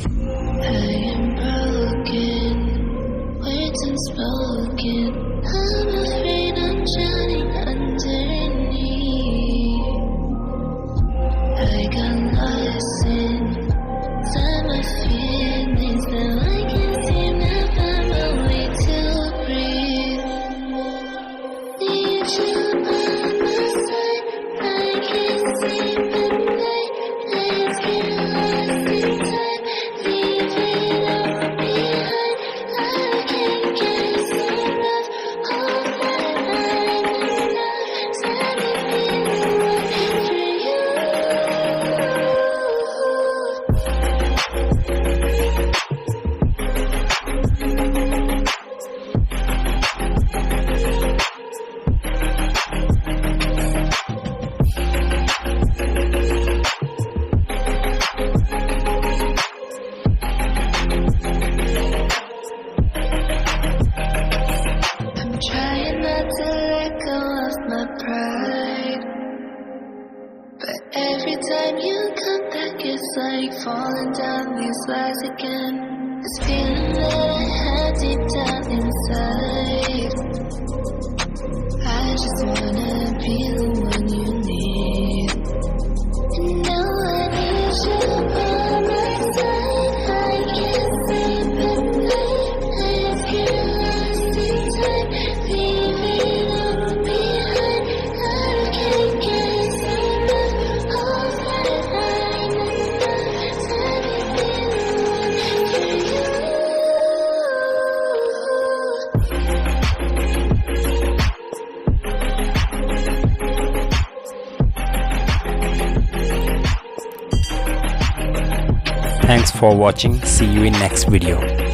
I am broken, words unspoken. I'm afraid I'm drowning underneath. I got lost inside my feelings. Now I can't seem to find my way to breathe. Need you by my side. I can't sleep at night. Let's get lost in time. Leave it all behind. I can't get enough of that I'm enough. Set me feeling for you. I'm trying not to let go of my pride, but every time you come back, it's like falling down these lies again. This feeling that I had deep down inside. I just wanna be the one you need. And now I need you by my side. I can't sleep at night. Let's get lost in time. Leave it all behind. I can't get enough of that I'm enough. Set me feeling for you. Thanks for watching. See you in next video.